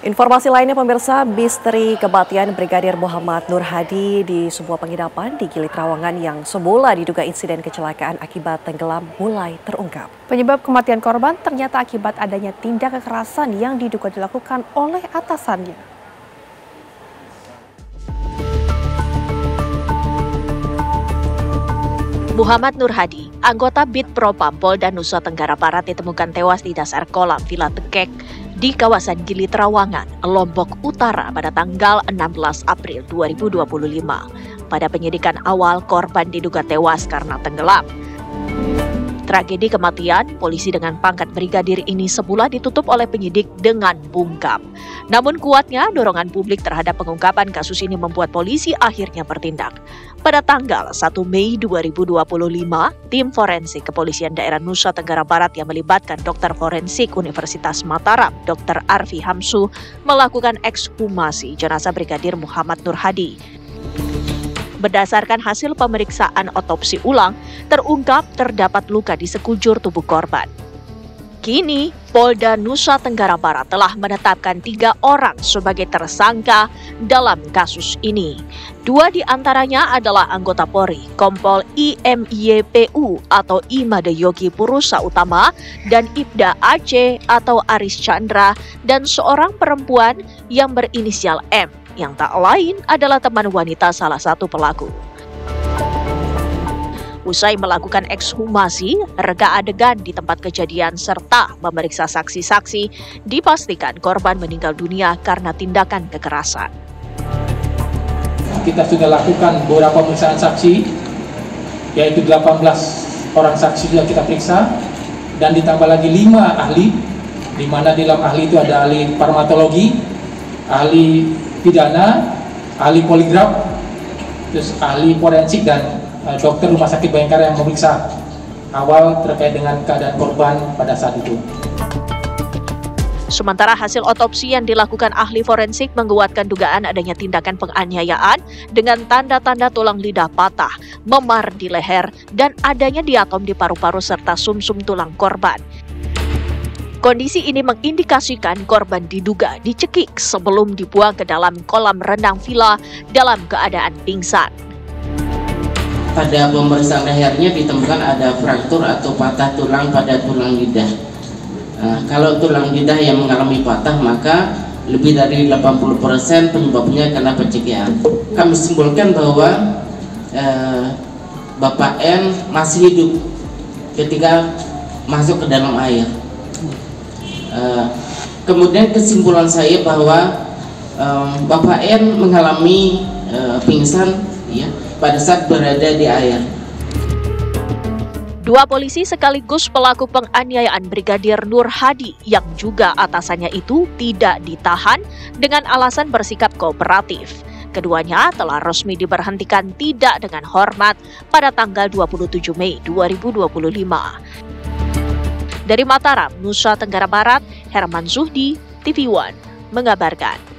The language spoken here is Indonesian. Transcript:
Informasi lainnya pemirsa, misteri kematian Brigadir Muhammad Nur Hadi di sebuah penginapan di Gili Trawangan yang semula diduga insiden kecelakaan akibat tenggelam mulai terungkap. Penyebab kematian korban ternyata akibat adanya tindak kekerasan yang diduga dilakukan oleh atasannya. Muhammad Nur Hadi, anggota Bid Propam Polda Nusa Tenggara Barat ditemukan tewas di dasar kolam Villa Tekek di kawasan Gili Trawangan, Lombok Utara pada tanggal 16 April 2025. Pada penyidikan awal, korban diduga tewas karena tenggelam. Tragedi kematian polisi dengan pangkat brigadir ini semula ditutup oleh penyidik dengan bungkam. Namun kuatnya dorongan publik terhadap pengungkapan kasus ini membuat polisi akhirnya bertindak. Pada tanggal 1 Mei 2025, tim forensik Kepolisian Daerah Nusa Tenggara Barat yang melibatkan dokter forensik Universitas Mataram, Dr. Arfi Hamsu, melakukan ekshumasi jenazah Brigadir Muhammad Nur Hadi. Berdasarkan hasil pemeriksaan otopsi ulang, terungkap terdapat luka di sekujur tubuh korban. Kini, Polda Nusa Tenggara Barat telah menetapkan 3 orang sebagai tersangka dalam kasus ini. 2 di antaranya adalah anggota Polri, Kompol IMYPU atau Imade Yogi Purusa Utama, dan Ibda Aceh atau Aris Chandra, dan seorang perempuan yang berinisial M, yang tak lain adalah teman wanita salah satu pelaku. Usai melakukan ekshumasi, reka adegan di tempat kejadian serta memeriksa saksi-saksi, dipastikan korban meninggal dunia karena tindakan kekerasan. Kita sudah lakukan beberapa pemeriksaan saksi, yaitu 18 orang saksi sudah kita periksa, dan ditambah lagi 5 ahli, di mana dalam ahli itu ada ahli farmakologi, ahli pidana, ahli poligraf, terus ahli forensik dan dokter rumah sakit Bayangkara yang memeriksa awal terkait dengan keadaan korban pada saat itu. Sementara hasil otopsi yang dilakukan ahli forensik menguatkan dugaan adanya tindakan penganiayaan dengan tanda-tanda tulang lidah patah, memar di leher, dan adanya diatom di paru-paru serta sumsum tulang korban. Kondisi ini mengindikasikan korban diduga dicekik sebelum dibuang ke dalam kolam renang villa dalam keadaan pingsan. Pada pemeriksaan lehernya ditemukan ada fraktur atau patah tulang pada tulang lidah. Kalau tulang lidah yang mengalami patah, maka lebih dari 80% penyebabnya karena pencekian. Kami simpulkan bahwa Bapak N masih hidup ketika masuk ke dalam air. Kemudian kesimpulan saya bahwa Bapak N mengalami pingsan ya, pada saat berada di air. 2 polisi sekaligus pelaku penganiayaan Brigadir Nur Hadi yang juga atasannya itu tidak ditahan dengan alasan bersikap kooperatif. Keduanya telah resmi diberhentikan tidak dengan hormat pada tanggal 27 Mei 2025. Dari Mataram, Nusa Tenggara Barat, Herman Zuhdi, TV One mengabarkan.